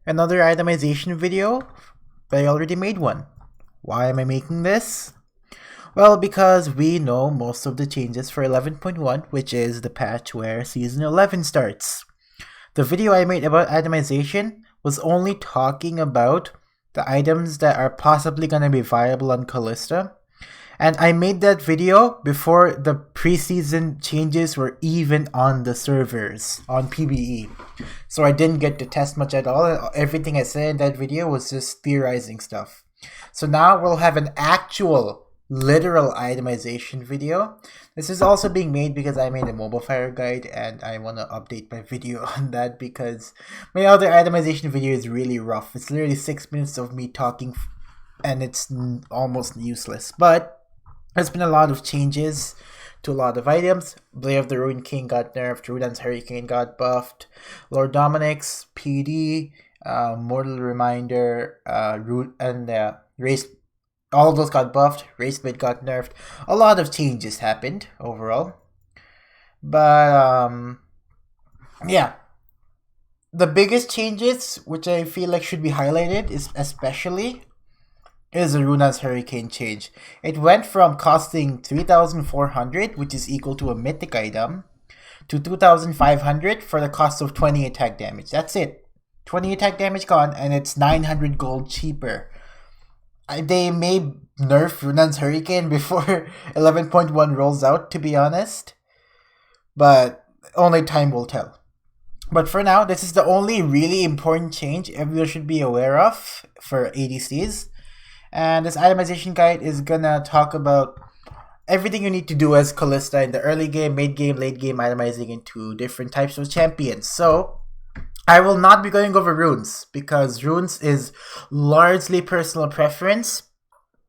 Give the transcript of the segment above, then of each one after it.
Another itemization video, but I already made one. Why am I making this? Well, because we know most of the changes for 11.1, which is the patch where Season 11 starts. The video I made about itemization was only talking about the items that are possibly going to be viable on Kalista. And I made that video before the preseason changes were even on the servers on PBE. So I didn't get to test much at all. Everything I said in that video was just theorizing stuff. So now we'll have an actual literal itemization video. This is also being made because I made a mobile fire guide and I want to update my video on that because my other itemization video is really rough. It's literally 6 minutes of me talking and it's almost useless. But there's been a lot of changes to a lot of items. Blade of the Ruined King got nerfed, Rudan's Hurricane got buffed, Lord Dominic's PD, Mortal Reminder, Root and Race, all of those got buffed, Race Blade got nerfed. A lot of changes happened overall. But yeah. The biggest changes, which I feel like should be highlighted, is the Runa's Hurricane change. It went from costing 3,400, which is equal to a mythic item, to 2,500 for the cost of 20 attack damage. That's it. 20 attack damage gone, and it's 900 gold cheaper. They may nerf Runa's Hurricane before 11.1 rolls out, to be honest. But only time will tell. But for now, this is the only really important change everyone should be aware of for ADCs. And this itemization guide is gonna talk about everything you need to do as Kalista in the early game, mid game, late game, itemizing into different types of champions. So I will not be going over runes because runes is largely personal preference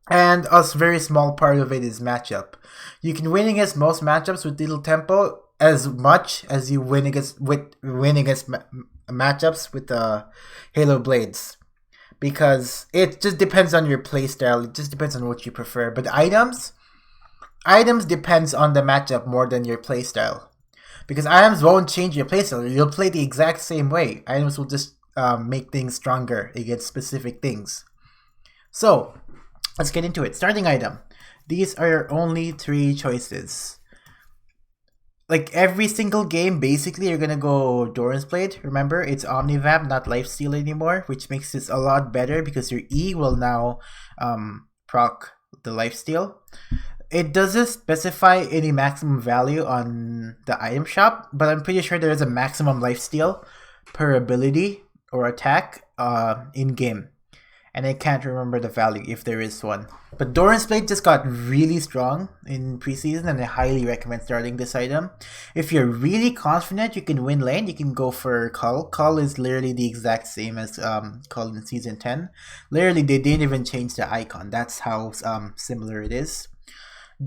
and a very small part of it is matchup. You can win against most matchups with little tempo as much as you win against matchups with the Halo Blades. Because it just depends on your playstyle. It just depends on what you prefer. But items depends on the matchup more than your playstyle. Because items won't change your playstyle. You'll play the exact same way. Items will just make things stronger against specific things. So, let's get into it. Starting item. These are your only 3 choices. Like every single game, basically, you're gonna go Doran's Blade. Remember, it's Omnivamp, not Lifesteal anymore, which makes this a lot better because your E will now proc the Lifesteal. It doesn't specify any maximum value on the item shop, but I'm pretty sure there is a maximum Lifesteal per ability or attack in game. And I can't remember the value if there is one. But Doran's Blade just got really strong in preseason and I highly recommend starting this item. If you're really confident you can win lane, you can go for Cull. Cull is literally the exact same as Cull in Season 10. Literally, they didn't even change the icon. That's how similar it is.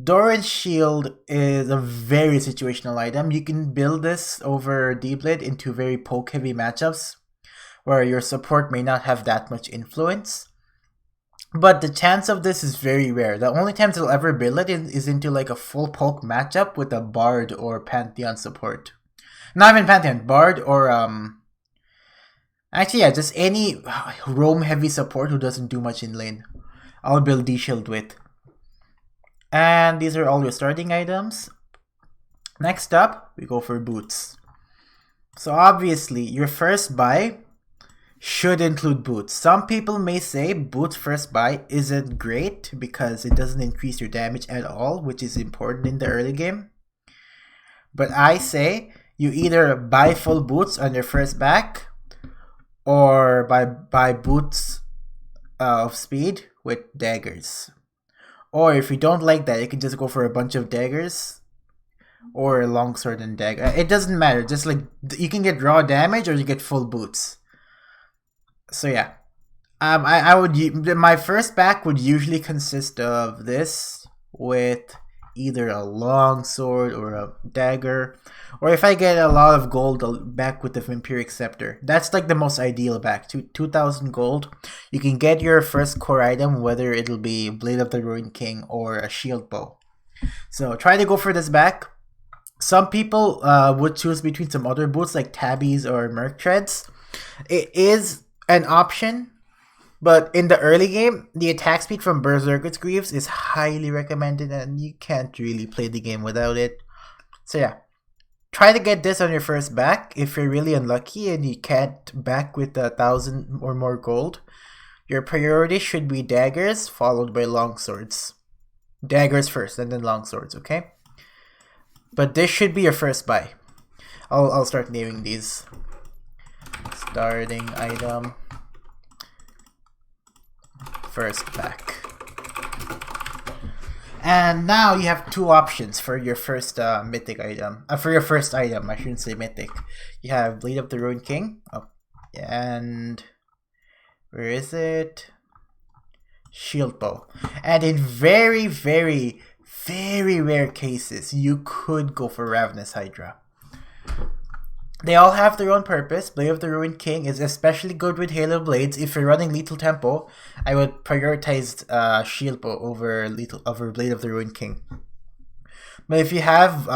Doran's Shield is a very situational item. You can build this over D-Blade into very poke-heavy matchups where your support may not have that much influence. But the chance of this is very rare. The only times I'll ever build it is into like a full poke matchup with a Bard or Pantheon support. Not even Pantheon, Bard or actually yeah, just any roam heavy support who doesn't do much in lane. I'll build D-Shield with. And these are all your starting items. Next up, we go for boots. So obviously, your first buy should include boots. Some people may say boots first buy isn't great because it doesn't increase your damage at all, which is important in the early game. But I say you either buy full boots on your first back or buy boots of speed with daggers. Or if you don't like that, you can just go for a bunch of daggers or a longsword and dagger. It doesn't matter. Just like you can get raw damage or you get full boots. So yeah, I would my first back would usually consist of this with either a long sword or a dagger, or if I get a lot of gold, I'll back with the Vampiric Scepter. That's like the most ideal back. 2,000 gold, you can get your first core item, whether it'll be Blade of the Ruined King or a Shield Bow. So try to go for this back. Some people would choose between some other boots like Tabbies or Merc Treads. It is an option, but in the early game, the attack speed from Berserker's Greaves is highly recommended, and you can't really play the game without it. So yeah, try to get this on your first back. If you're really unlucky and you can't back with 1,000 or more gold, your priority should be daggers followed by longswords. Daggers first and then longswords, okay? But this should be your first buy. I'll start naming these. Starting item. First back. And now you have two options for your first mythic item. For your first item, I shouldn't say mythic. You have Blade of the Ruined King. Oh, and where is it? Shield Bow. And in very, very, very rare cases, you could go for Ravenous Hydra. They all have their own purpose. Blade of the Ruined King is especially good with Halo Blades. If you're running Lethal Tempo, I would prioritize Shield Bow over Blade of the Ruined King. But if you have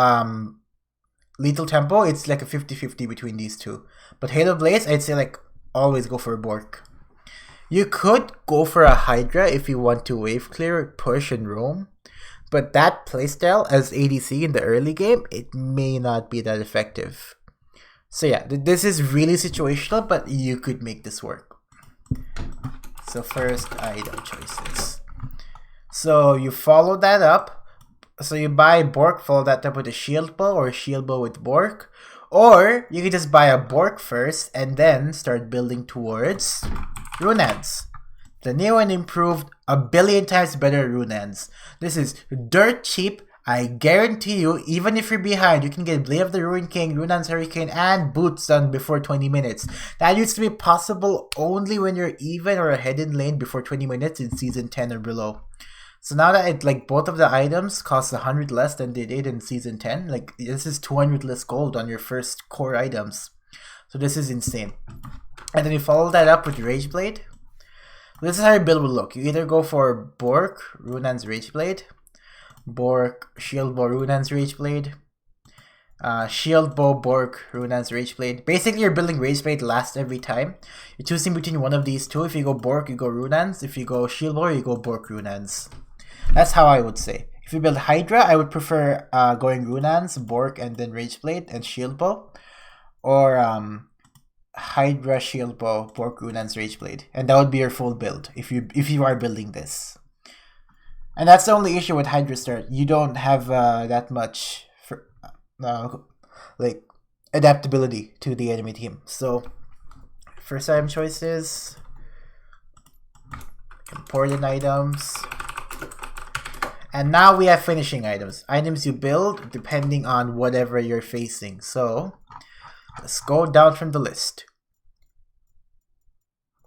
Lethal Tempo, it's like a 50-50 between these two. But Halo Blades, I'd say like always go for Bork. You could go for a Hydra if you want to wave clear, push, and roam. But that playstyle as ADC in the early game, it may not be that effective. So yeah, this is really situational, but you could make this work. So first item choices. So you follow that up. So you buy Bork, follow that up with a Shield Bow or a Shield Bow with Bork. Or you can just buy a Bork first and then start building towards Runads. The new and improved, a billion times better Runads. This is dirt cheap. I guarantee you, even if you're behind, you can get Blade of the Ruined King, Runan's Hurricane, and Boots done before 20 minutes. That used to be possible only when you're even or ahead in lane before 20 minutes in Season 10 or below. So now that both of the items cost 100 less than they did in Season 10, like this is 200 less gold on your first core items. So this is insane. And then you follow that up with Rage Blade. This is how your build will look. You either go for Bork, Runan's Rage Blade, Bork, Shield Bow, Runan's Rage Blade, Shield Bow, Bork, Runan's Rage Blade. Basically, you're building Rage Blade last every time. You're choosing between one of these two. If you go Bork, you go Runan's. If you go Shield Bow, you go Bork, Runan's. That's how I would say. If you build Hydra, I would prefer going Runan's, Bork, and then Rage Blade and Shield Bow. Or Hydra, Shield Bow, Bork, Runan's Rage Blade. And that would be your full build if you are building this. And that's the only issue with Hydra Start. You don't have that much adaptability to the enemy team. So first item choices, important items, and now we have finishing items. Items you build depending on whatever you're facing. So let's go down from the list.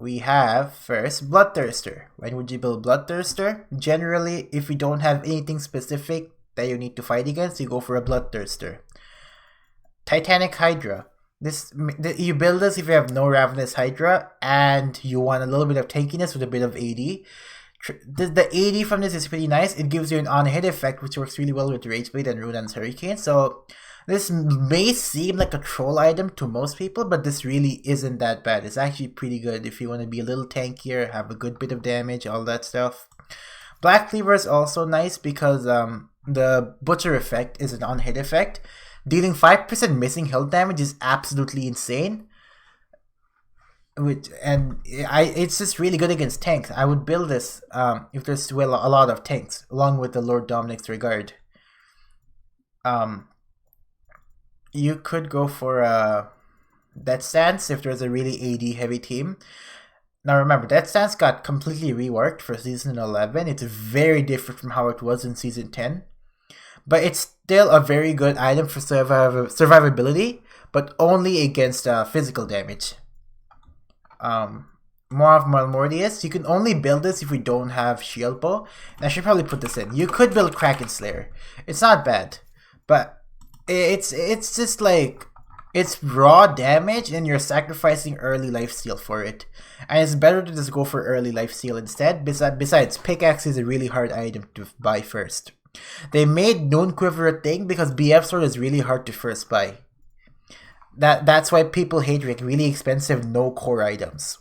We have first Bloodthirster. When would you build Bloodthirster? Generally, if you don't have anything specific that you need to fight against, you go for a Bloodthirster. Titanic Hydra. You build this if you have no Ravenous Hydra and you want a little bit of tankiness with a bit of AD. The AD from this is pretty nice. It gives you an on-hit effect, which works really well with Rage Blade and Runan's Hurricane. So this may seem like a troll item to most people, but this really isn't that bad. It's actually pretty good if you want to be a little tankier, have a good bit of damage, all that stuff. Black Cleaver is also nice because the Butcher effect is an on-hit effect. Dealing 5% missing health damage is absolutely insane. It's just really good against tanks. I would build this if there's a lot of tanks, along with the Lord Dominic's Regard. You could go for a Death Stance if there's a really AD heavy team. Now remember, Death Stance got completely reworked for Season 11. It's very different from how it was in Season 10. But it's still a very good item for survivability, but only against physical damage. More of Malmortius. You can only build this if you don't have Shield Bow. And I should probably put this in. You could build Kraken Slayer. It's not bad, but it's just like it's raw damage and you're sacrificing early lifesteal for it. And it's better to just go for early lifesteal instead. Besides, Pickaxe is a really hard item to buy first. They made Noon Quiver a thing because BF Sword is really hard to first buy. That's why people hate really expensive no core items.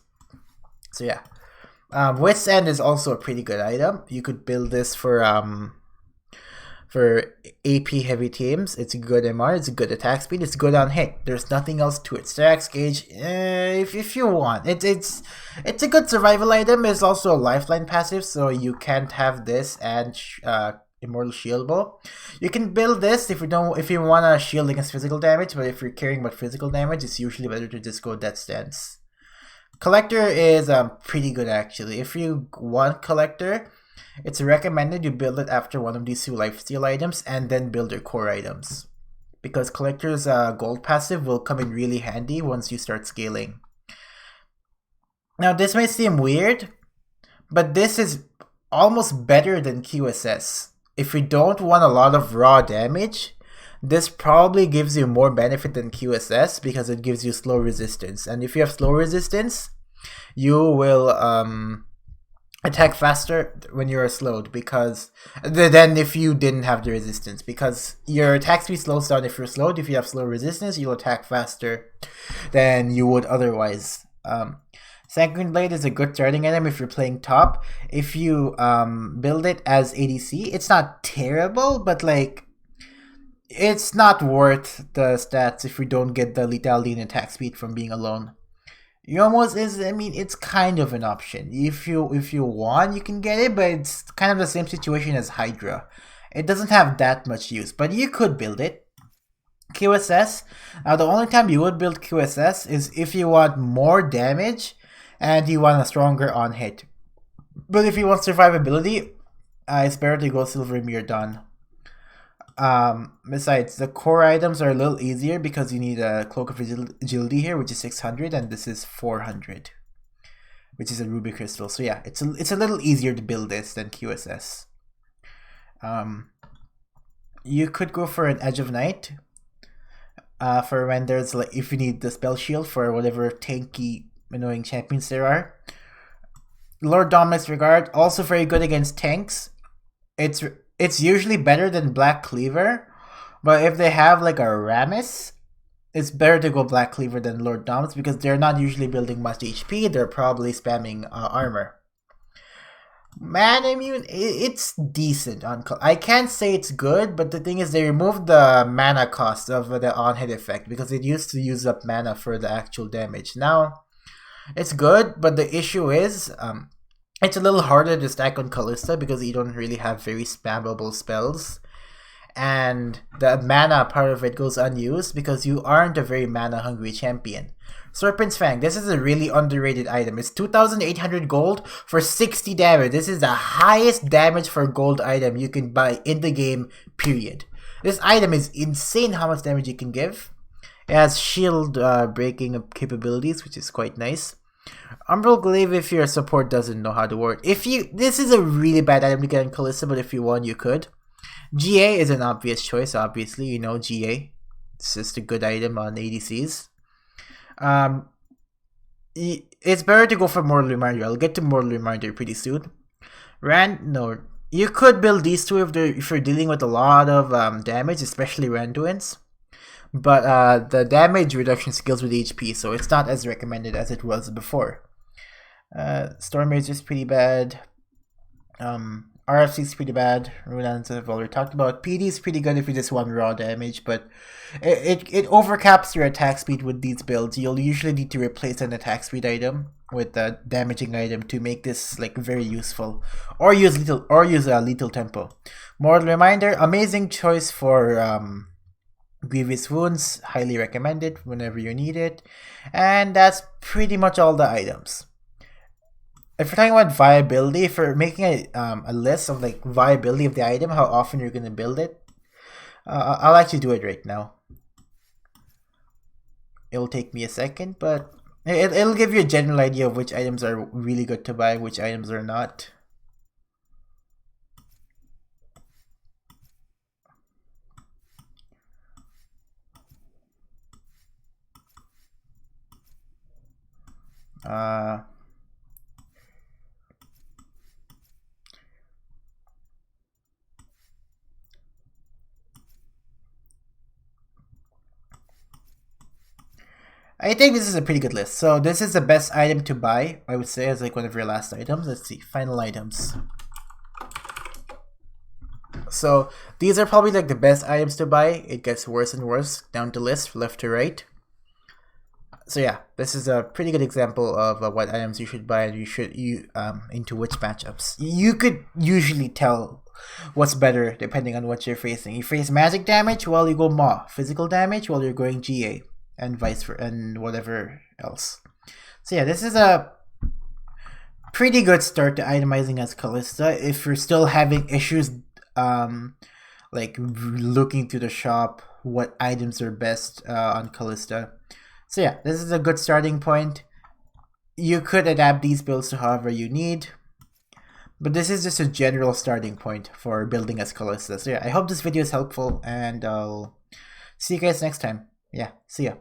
So yeah. Wit's End is also a pretty good item. You could build this for AP heavy teams. It's a good MR, it's a good attack speed, it's good on hit. There's nothing else to it. Stacks gauge, if you want. It's a good survival item. It's also a lifeline passive, so you can't have this and Immortal Shield Bow. You can build this if you want to shield against physical damage, but if you're caring about physical damage, it's usually better to just go Death Stance. Collector is pretty good actually. If you want Collector, it's recommended you build it after one of these two lifesteal items and then build your core items. Because Collector's gold passive will come in really handy once you start scaling. Now this may seem weird, but this is almost better than QSS. If you don't want a lot of raw damage, this probably gives you more benefit than QSS because it gives you slow resistance. And if you have slow resistance, you will attack faster when you're slowed because than if you didn't have the resistance, because your attack speed slows down if you're slowed. If you have slow resistance, you'll attack faster than you would otherwise. Sanguine Blade is a good starting item if you're playing top. If you build it as ADC, it's not terrible, but like it's not worth the stats if you don't get the lethality and attack speed from being alone. You almost is. I mean, it's kind of an option. If you want, you can get it, but it's kind of the same situation as Hydra. It doesn't have that much use, but you could build it. QSS. Now, the only time you would build QSS is if you want more damage and you want a stronger on hit. But if you want survivability, it's better to go Silver Mirror Dawn. Besides, the core items are a little easier because you need a Cloak of Agility here, which is 600, and this is 400, which is a Ruby Crystal. So yeah, it's a little easier to build this than QSS. You could go for an Edge of Night, for when there's like, if you need the spell shield for whatever tanky annoying champions there are. Lord Dominic's Regard, also very good against tanks. It's usually better than Black Cleaver, but if they have like a Ramus, it's better to go Black Cleaver than Lord Doms because they're not usually building much HP. They're probably spamming armor. Man Immune, it's decent. I can't say it's good, but the thing is they removed the mana cost of the on-hit effect because it used to use up mana for the actual damage. Now, it's good, but the issue is it's a little harder to stack on Kalista because you don't really have very spammable spells. And the mana part of it goes unused because you aren't a very mana-hungry champion. Serpent's Fang, this is a really underrated item. It's 2,800 gold for 60 damage. This is the highest damage for gold item you can buy in the game, period. This item is insane how much damage you can give. It has shield breaking capabilities, which is quite nice. Umbral Glaive if your support doesn't know how to work. This is a really bad item to get in Kalista, but if you want, you could. GA is an obvious choice, obviously. You know GA. It's just a good item on ADCs. It's better to go for Mortal Reminder. I'll get to Mortal Reminder pretty soon. No. You could build these two if you're dealing with a lot of damage, especially Randuin's. But the damage reduction scales with HP, so it's not as recommended as it was before. Storm Rage is pretty bad. RFC is pretty bad. Runans I've already talked about. PD is pretty good if you just want raw damage, but it overcaps your attack speed with these builds. You'll usually need to replace an attack speed item with a damaging item to make this like very useful, or use a lethal tempo. Mortal Reminder, amazing choice for Grievous Wounds, highly recommended whenever you need it. And that's pretty much all the items. If you're talking about viability, if you're making a list of like viability of the item, how often you're going to build it, I'll actually do it right now. It'll take me a second, but it'll give you a general idea of which items are really good to buy, which items are not. I think this is a pretty good list. So this is the best item to buy, I would say, as like one of your last items. Let's see, final items. So these are probably like the best items to buy. It gets worse and worse down the list, left to right. So yeah, this is a pretty good example of what items you should buy and into which matchups. You could usually tell what's better depending on what you're facing. You face magic damage, well you go Maw. Physical damage, well you're going GA, and vice versa, and whatever else. So yeah, this is a pretty good start to itemizing as Kalista. If you're still having issues, like looking through the shop, what items are best on Kalista. So yeah, this is a good starting point. You could adapt these builds to however you need, but this is just a general starting point for building as Kalista. So yeah, I hope this video is helpful, and I'll see you guys next time. Yeah, see ya.